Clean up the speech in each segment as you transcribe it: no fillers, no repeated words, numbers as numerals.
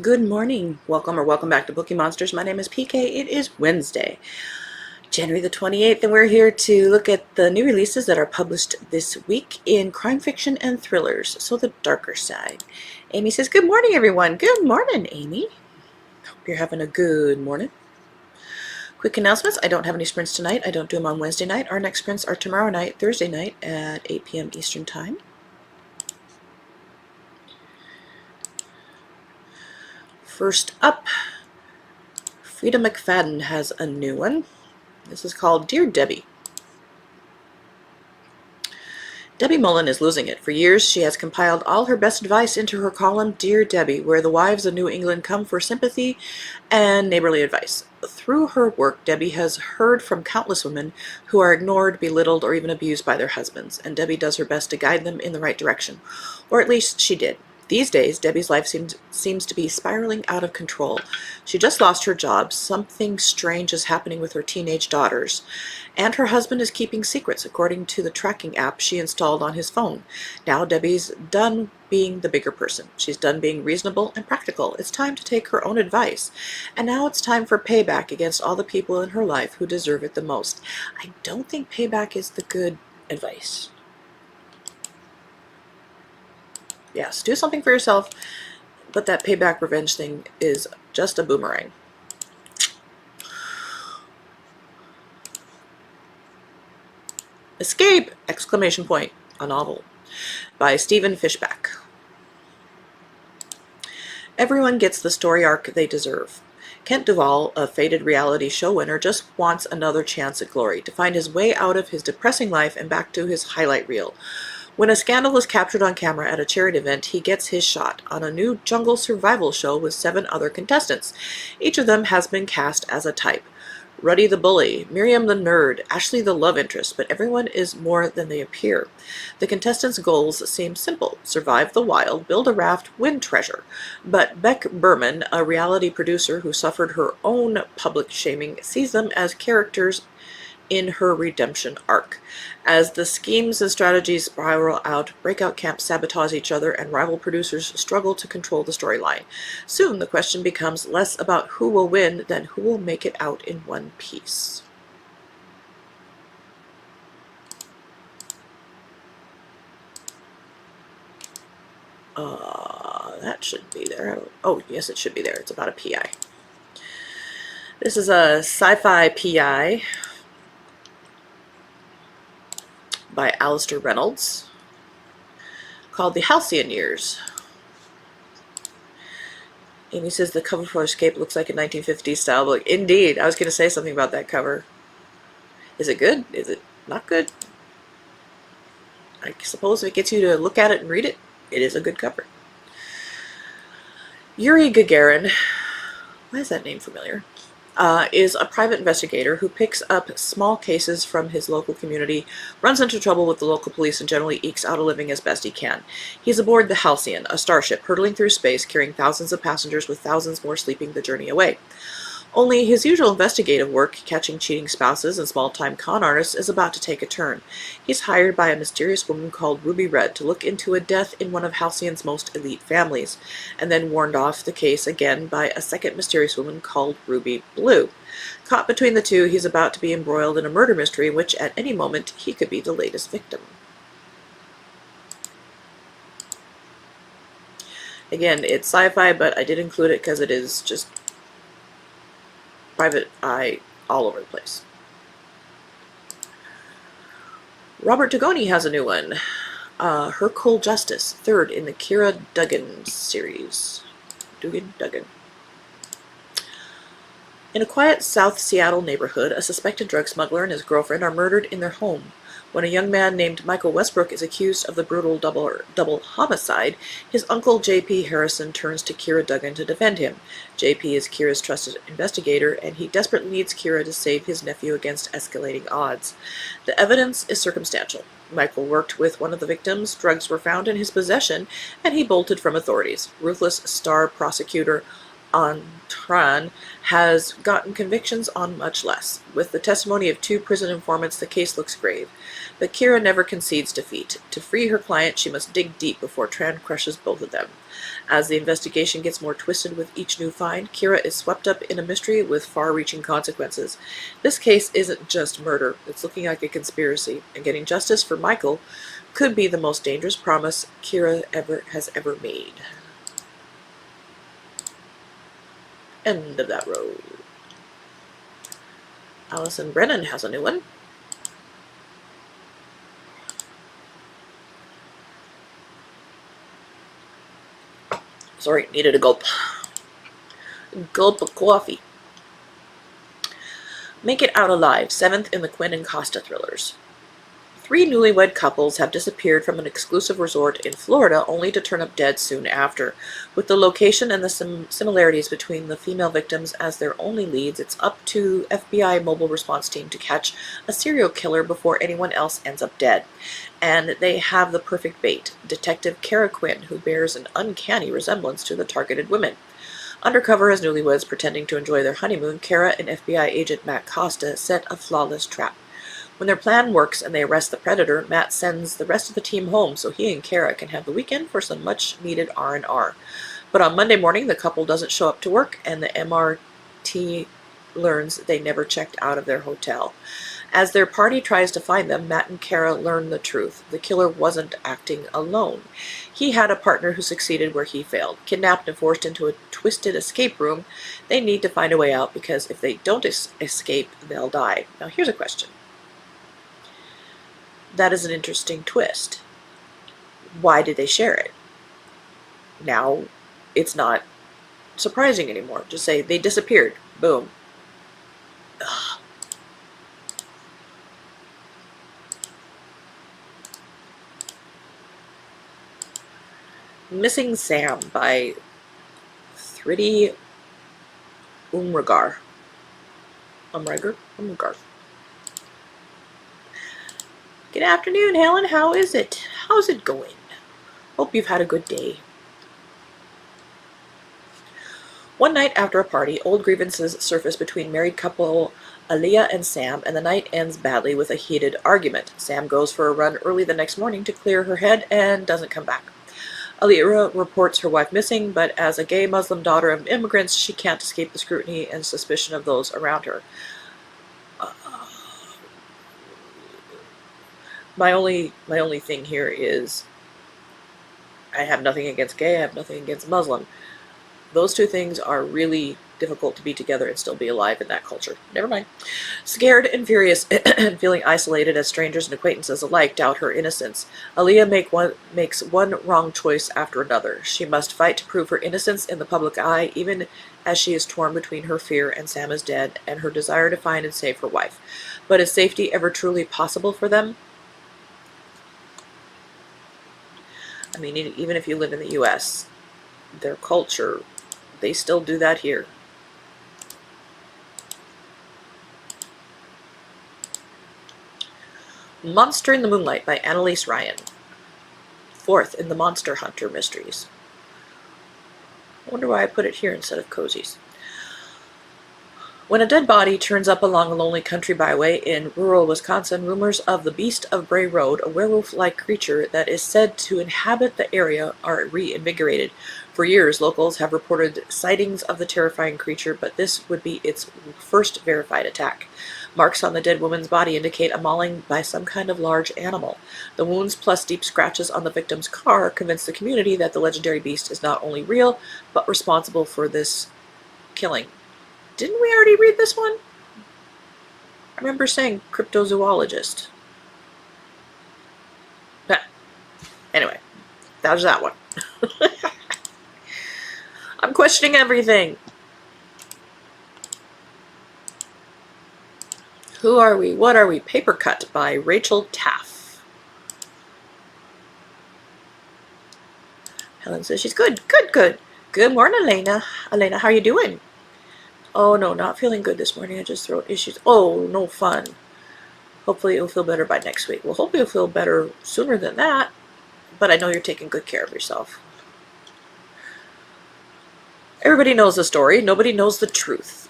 Good morning. Welcome back to Bookeemonsters. My name is PK. It is Wednesday, January the 28th, and we're here to look at the new releases that are published this week in crime fiction and thrillers, so the darker side. Amy says, good morning, everyone. Good morning, Amy. Hope you're having a good morning. Quick announcements. I don't have any sprints tonight. I don't do them on Wednesday night. Our next sprints are tomorrow night, Thursday night at 8 p.m. Eastern Time. First up, Frida McFadden has a new one. This is called Dear Debbie. Debbie Mullen is losing it. For years, she has compiled all her best advice into her column, Dear Debbie, where the wives of New England come for sympathy and neighborly advice. Through her work, Debbie has heard from countless women who are ignored, belittled, or even abused by their husbands, and Debbie does her best to guide them in the right direction. Or at least she did. These days, Debbie's life seems to be spiraling out of control. She just lost her job, something strange is happening with her teenage daughters, and her husband is keeping secrets, according to the tracking app she installed on his phone. Now Debbie's done being the bigger person. She's done being reasonable and practical. It's time to take her own advice. And now it's time for payback against all the people in her life who deserve it the most. I don't think payback is the good advice. Yes, do something for yourself, but that payback revenge thing is just a boomerang. Escape! Exclamation point. A novel by Stephen Fishback. Everyone gets the story arc they deserve. Kent Duvall, a fated reality show winner, just wants another chance at glory, to find his way out of his depressing life and back to his highlight reel. When a scandal is captured on camera at a charity event, he gets his shot on a new jungle survival show with 7 other contestants. Each of them has been cast as a type. Ruddy the bully, Miriam the nerd, Ashley the love interest, but everyone is more than they appear. The contestants' goals seem simple: survive the wild, build a raft, win treasure. But Beck Berman, a reality producer who suffered her own public shaming, sees them as characters in her redemption arc. As the schemes and strategies spiral out, breakout camps sabotage each other, and rival producers struggle to control the storyline. Soon the question becomes less about who will win than who will make it out in one piece. That should be there. Oh, yes, it should be there. It's about a PI. This is a sci-fi PI by Alistair Reynolds, called The Halcyon Years. Amy says the cover for Escape looks like a 1950s style book. Indeed, I was going to say something about that cover. Is it good? Is it not good? I suppose if it gets you to look at it and read it, it is a good cover. Yuri Gagarin, why is that name familiar? Is a private investigator who picks up small cases from his local community, runs into trouble with the local police, and generally ekes out a living as best he can. He's aboard the Halcyon, a starship hurtling through space, carrying thousands of passengers with thousands more sleeping the journey away. Only his usual investigative work, catching cheating spouses and small-time con artists, is about to take a turn. He's hired by a mysterious woman called Ruby Red to look into a death in one of Halcyon's most elite families, and then warned off the case again by a second mysterious woman called Ruby Blue. Caught between the two, he's about to be embroiled in a murder mystery in which, at any moment, he could be the latest victim. Again, it's sci-fi, but I did include it because it is just private eye all over the place. Robert Dugoni has a new one. Her Cool Justice, 3rd in the Kira Duggan series. Duggan. In a quiet South Seattle neighborhood, a suspected drug smuggler and his girlfriend are murdered in their home. When a young man named Michael Westbrook is accused of the brutal double homicide, his uncle J.P. Harrison turns to Kira Duggan to defend him. J.P. is Kira's trusted investigator, and he desperately needs Kira to save his nephew against escalating odds. The evidence is circumstantial. Michael worked with one of the victims, drugs were found in his possession, and he bolted from authorities. Ruthless star prosecutor Antran has gotten convictions on much less. With the testimony of 2 prison informants, the case looks grave. But Kira never concedes defeat. To free her client, she must dig deep before Tran crushes both of them. As the investigation gets more twisted with each new find, Kira is swept up in a mystery with far-reaching consequences. This case isn't just murder, it's looking like a conspiracy, and getting justice for Michael could be the most dangerous promise Kira has ever made. End of that road. Allison Brennan has a new one. Sorry, needed a gulp. Gulp of coffee. Make It Out Alive, 7th in the Quinn and Costa thrillers. 3 newlywed couples have disappeared from an exclusive resort in Florida only to turn up dead soon after. With the location and the similarities between the female victims as their only leads, it's up to FBI mobile response team to catch a serial killer before anyone else ends up dead. And they have the perfect bait, Detective Kara Quinn, who bears an uncanny resemblance to the targeted women. Undercover as newlyweds pretending to enjoy their honeymoon, Kara and FBI agent Matt Costa set a flawless trap. When their plan works and they arrest the predator, Matt sends the rest of the team home so he and Kara can have the weekend for some much-needed R&R. But on Monday morning, the couple doesn't show up to work, and the MRT learns they never checked out of their hotel. As their party tries to find them, Matt and Kara learn the truth. The killer wasn't acting alone. He had a partner who succeeded where he failed. Kidnapped and forced into a twisted escape room, they need to find a way out because if they don't escape, they'll die. Now here's a question. That is an interesting twist. Why did they share it? Now, it's not surprising anymore. Just say they disappeared. Boom. Ugh. Missing Sam by Thridi Umragar. Umragar. Good afternoon, Helen. How is it? How's it going? Hope you've had a good day. One night after a party, old grievances surface between married couple Aaliyah and Sam, and the night ends badly with a heated argument. Sam goes for a run early the next morning to clear her head and doesn't come back. Aaliyah reports her wife missing, but as a gay Muslim daughter of immigrants, she can't escape the scrutiny and suspicion of those around her. My only thing here is I have nothing against gay, I have nothing against Muslim. Those two things are really difficult to be together and still be alive in that culture. Never mind. Scared and furious and feeling isolated as strangers and acquaintances alike doubt her innocence, Aaliyah makes one wrong choice after another. She must fight to prove her innocence in the public eye, even as she is torn between her fear and Sam is dead and her desire to find and save her wife. But is safety ever truly possible for them? I mean, even if you live in the U.S., their culture, they still do that here. Monster in the Moonlight by Annalise Ryan. 4th in the Monster Hunter Mysteries. I wonder why I put it here instead of cozies. When a dead body turns up along a lonely country byway in rural Wisconsin, rumors of the Beast of Bray Road, a werewolf-like creature that is said to inhabit the area, are reinvigorated. For years, locals have reported sightings of the terrifying creature, but this would be its first verified attack. Marks on the dead woman's body indicate a mauling by some kind of large animal. The wounds plus deep scratches on the victim's car convince the community that the legendary beast is not only real, but responsible for this killing. Didn't we already read this one? I remember saying cryptozoologist. Anyway, that was that one. I'm questioning everything. Who are we? What are we? Paper Cut by Rachel Taff. Helen says she's good. Good. Good morning, Elena. Elena, how are you doing? Oh no, not feeling good this morning. I just throat issues. Oh, no fun. Hopefully you'll feel better by next week. Well, hopefully you'll feel better sooner than that. But I know you're taking good care of yourself. Everybody knows the story. Nobody knows the truth. ...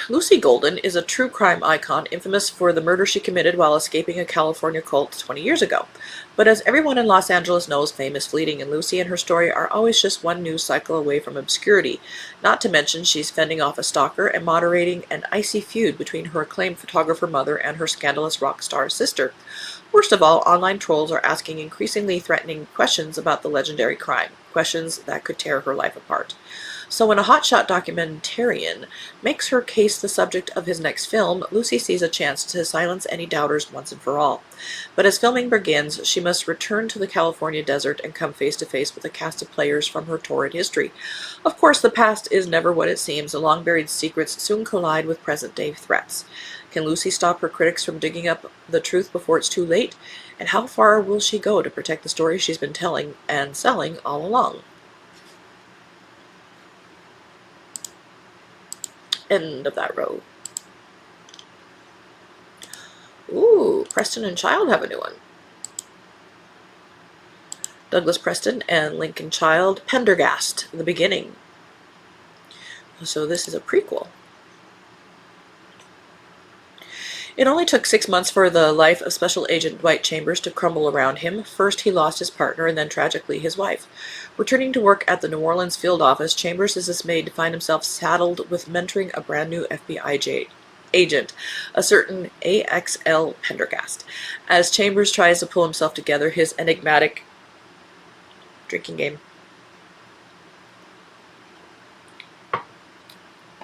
Lucy Golden is a true crime icon, infamous for the murder she committed while escaping a California cult 20 years ago. But as everyone in Los Angeles knows, fame is fleeting, and Lucy and her story are always just one news cycle away from obscurity. Not to mention she's fending off a stalker and moderating an icy feud between her acclaimed photographer mother and her scandalous rock star sister. Worst of all, online trolls are asking increasingly threatening questions about the legendary crime, questions that could tear her life apart. So when a hotshot documentarian makes her case the subject of his next film, Lucy sees a chance to silence any doubters once and for all. But as filming begins, she must return to the California desert and come face to face with a cast of players from her torrid history. Of course, the past is never what it seems. The long-buried secrets soon collide with present-day threats. Can Lucy stop her critics from digging up the truth before it's too late? And how far will she go to protect the story she's been telling and selling all along? End of that row. Ooh, Preston and Child have a new one. Douglas Preston and Lincoln Child, Pendergast, The Beginning. So this is a prequel. It only took 6 months for the life of Special Agent Dwight Chambers to crumble around him. First, he lost his partner and then, tragically, his wife. Returning to work at the New Orleans field office, Chambers is dismayed to find himself saddled with mentoring a brand new FBI agent, a certain AXL Pendergast. As Chambers tries to pull himself together, his enigmatic drinking game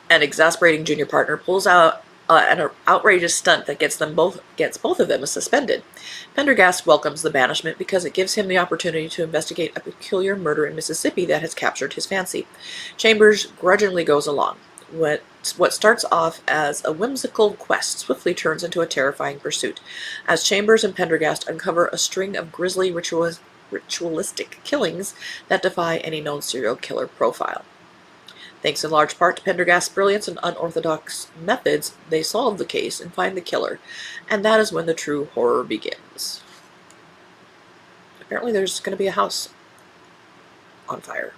and exasperating junior partner pulls out an outrageous stunt that gets both of them suspended. Pendergast welcomes the banishment because it gives him the opportunity to investigate a peculiar murder in Mississippi that has captured his fancy. Chambers grudgingly goes along. What starts off as a whimsical quest swiftly turns into a terrifying pursuit, as Chambers and Pendergast uncover a string of grisly ritualistic killings that defy any known serial killer profile. Thanks in large part to Pendergast's brilliance and unorthodox methods, they solve the case and find the killer, and that is when the true horror begins. Apparently there's going to be a house on fire.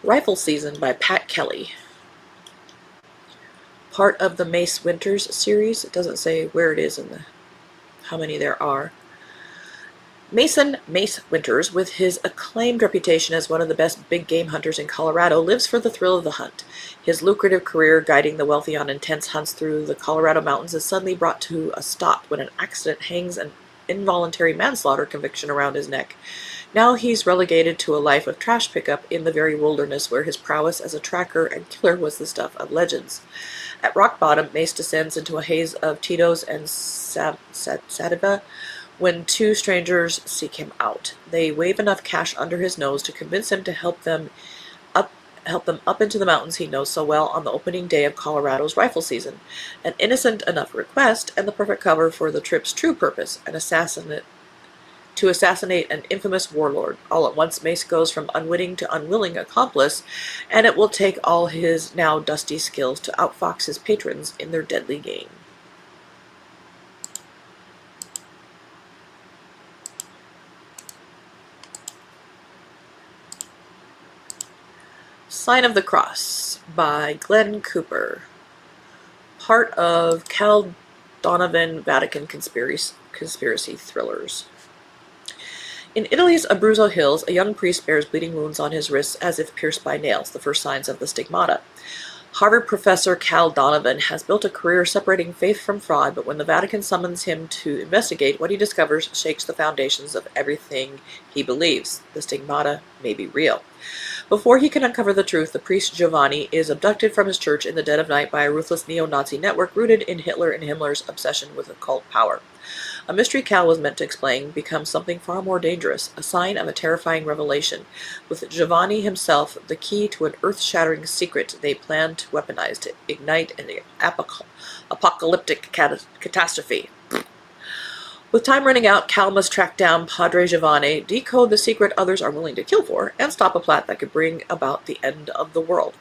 Rifle Season by Pat Kelly. Part of the Mace Winters series. It doesn't say where it is and how many there are. Mason Mace Winters, with his acclaimed reputation as one of the best big game hunters in Colorado, lives for the thrill of the hunt. His lucrative career guiding the wealthy on intense hunts through the Colorado mountains is suddenly brought to a stop when an accident hangs an involuntary manslaughter conviction around his neck. Now he's relegated to a life of trash pickup in the very wilderness where his prowess as a tracker and killer was the stuff of legends. At rock bottom, Mace descends into a haze of Tito's and sativa when two strangers seek him out. They wave enough cash under his nose to convince him to help them up into the mountains he knows so well on the opening day of Colorado's rifle season. An innocent enough request and the perfect cover for the trip's true purpose, to assassinate an infamous warlord. All at once, Mace goes from unwitting to unwilling accomplice, and it will take all his now dusty skills to outfox his patrons in their deadly game. Sign of the Cross by Glenn Cooper. Part of Cal Donovan Vatican conspiracy thrillers. In Italy's Abruzzo Hills, a young priest bears bleeding wounds on his wrists as if pierced by nails, the first signs of the stigmata. Harvard professor Cal Donovan has built a career separating faith from fraud, but when the Vatican summons him to investigate, what he discovers shakes the foundations of everything he believes. The stigmata may be real. Before he can uncover the truth, the priest Giovanni is abducted from his church in the dead of night by a ruthless neo-Nazi network rooted in Hitler and Himmler's obsession with occult power. A mystery Cal was meant to explain becomes something far more dangerous, a sign of a terrifying revelation. With Giovanni himself the key to an earth-shattering secret they plan to weaponize to ignite an apocalyptic catastrophe. With time running out, Cal must track down Padre Giovanni, decode the secret others are willing to kill for, and stop a plot that could bring about the end of the world.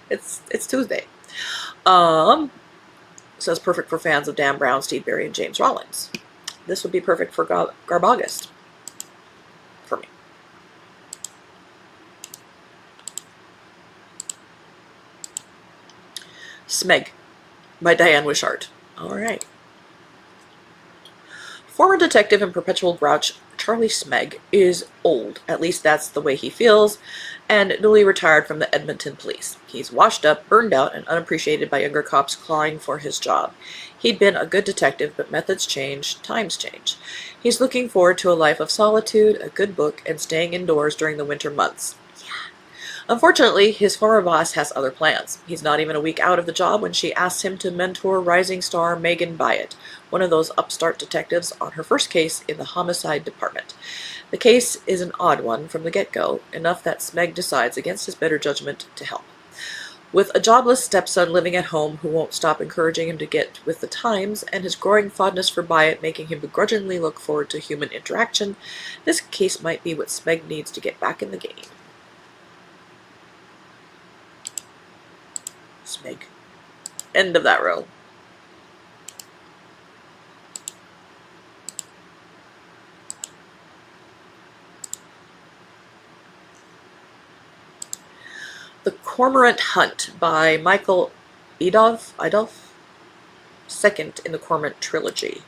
It's Tuesday. Says perfect for fans of Dan Brown, Steve Barry, and James Rollins. This would be perfect for Garbogust. For me. Smeg by Diane Wishart. Alright. Former detective and perpetual grouch Charlie Smeg is old, at least that's the way he feels, and newly retired from the Edmonton police. He's washed up, burned out, and unappreciated by younger cops clawing for his job. He'd been a good detective, but methods change, times change. He's looking forward to a life of solitude, a good book, and staying indoors during the winter months. Unfortunately, his former boss has other plans. He's not even a week out of the job when she asks him to mentor rising star Megan Byatt, one of those upstart detectives, on her first case in the homicide department. The case is an odd one from the get-go, enough that Smeg decides against his better judgment to help. With a jobless stepson living at home who won't stop encouraging him to get with the times, and his growing fondness for Byatt making him begrudgingly look forward to human interaction, this case might be what Smeg needs to get back in the game. Smeg. End of that row. The Cormorant Hunt by Michael Idov, second in the Cormorant trilogy.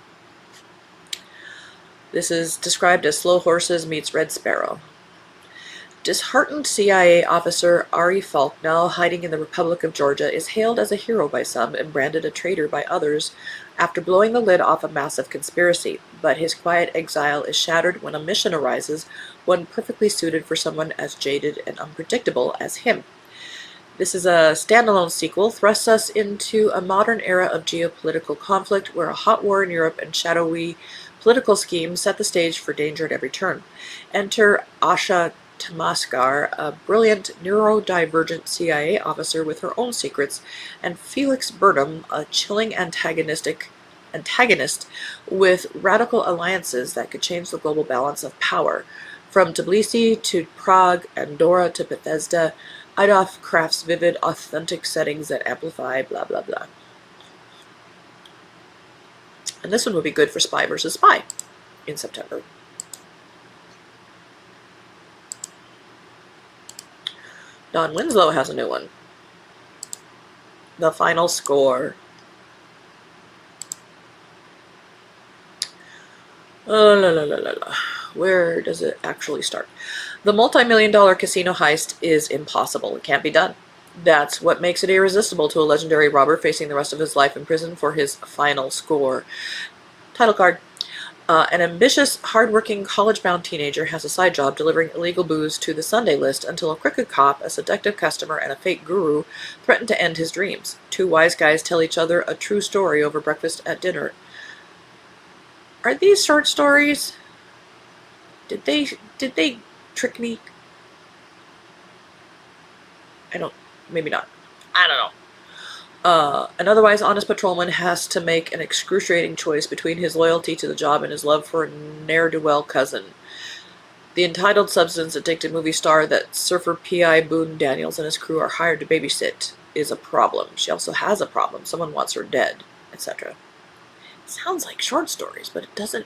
This is described as Slow Horses meets Red Sparrow. Disheartened CIA officer Ari Falk, now hiding in the Republic of Georgia, is hailed as a hero by some and branded a traitor by others after blowing the lid off a massive conspiracy. But his quiet exile is shattered when a mission arises, one perfectly suited for someone as jaded and unpredictable as him. This is a standalone sequel, thrusts us into a modern era of geopolitical conflict where a hot war in Europe and shadowy political schemes set the stage for danger at every turn. Enter Asha Tamaskar, a brilliant neurodivergent CIA officer with her own secrets, and Felix Burnham, a chilling antagonist with radical alliances that could change the global balance of power. From Tbilisi to Prague, Andorra to Bethesda, Idov crafts vivid, authentic settings that amplify blah blah blah. And this one would be good for Spy vs. Spy in September. Don Winslow has a new one. The Final Score. Where does it actually start? The multi-million-dollar casino heist is impossible. It can't be done. That's what makes it irresistible to a legendary robber facing the rest of his life in prison for his final score. Title card. An ambitious, hard-working, college-bound teenager has a side job delivering illegal booze to the Sunday list until a crooked cop, a seductive customer, and a fake guru threaten to end his dreams. Two wise guys tell each other a true story over breakfast at dinner. Are these short stories? Did they trick me? Maybe not. I don't know. An otherwise honest patrolman has to make an excruciating choice between his loyalty to the job and his love for a ne'er-do-well cousin. The entitled substance-addicted movie star that surfer P.I. Boone Daniels and his crew are hired to babysit is a problem. She also has a problem. Someone wants her dead, etc. It sounds like short stories, but it doesn't.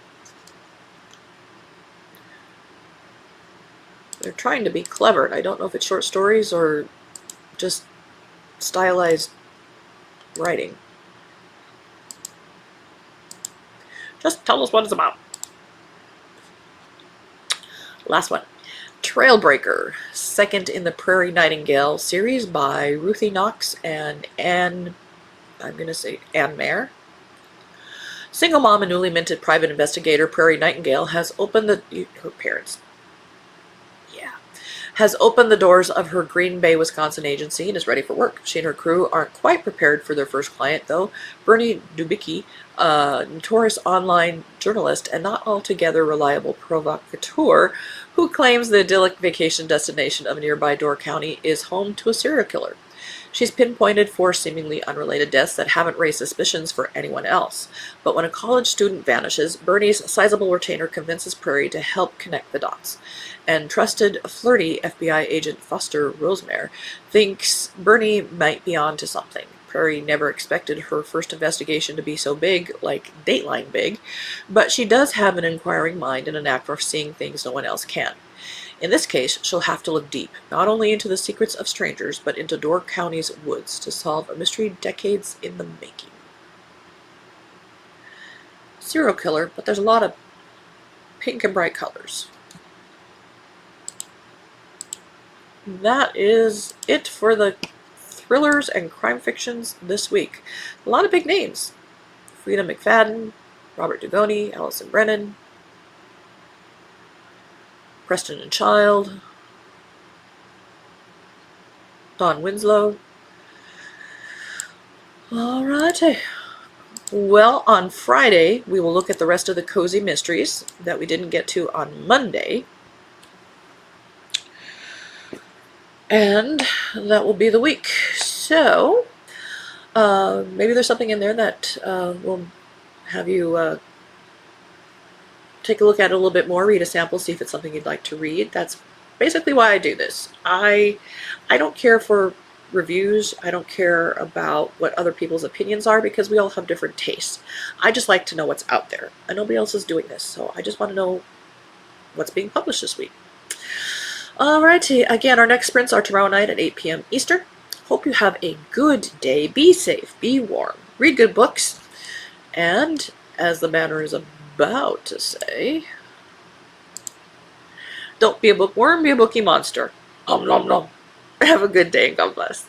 They're trying to be clever, and I don't know if it's short stories or just stylized writing. Just tell us what it's about. Last one. Trailbreaker, second in the Prairie Nightingale series by Ruthie Knox and Anne Mayer. Single mom and newly minted private investigator Prairie Nightingale has opened the doors of her Green Bay, Wisconsin agency and is ready for work. She and her crew aren't quite prepared for their first client, though. Bernie Dubicki, a notorious online journalist and not altogether reliable provocateur who claims the idyllic vacation destination of nearby Door County, is home to a serial killer. She's pinpointed 4 seemingly unrelated deaths that haven't raised suspicions for anyone else. But when a college student vanishes, Bernie's sizable retainer convinces Prairie to help connect the dots. And trusted, flirty FBI agent Foster Rosemare thinks Bernie might be on to something. Prairie never expected her first investigation to be so big, like Dateline big, but she does have an inquiring mind and a knack for seeing things no one else can. In this case, she'll have to look deep, not only into the secrets of strangers, but into Door County's woods to solve a mystery decades in the making. Serial killer, but there's a lot of pink and bright colors. That is it for the thrillers and crime fictions this week. A lot of big names. Frida McFadden, Robert Dugoni, Allison Brennan, Preston and Child, Don Winslow. Alrighty. Well, on Friday, we will look at the rest of the cozy mysteries that we didn't get to on Monday. And that will be the week. So, maybe there's something in there that will have you take a look at it a little bit more, read a sample, see if it's something you'd like to read. That's basically why I do this. I don't care for reviews. I don't care about what other people's opinions are because we all have different tastes. I just like to know what's out there, and nobody else is doing this, so I just want to know what's being published this week. Alrighty, again, our next sprints are tomorrow night at 8 p.m. Eastern. Hope you have a good day. Be safe, be warm, read good books, and as the banner is about to say, don't be a bookworm, be a bookie monster. Nom nom nom. Have a good day and God bless.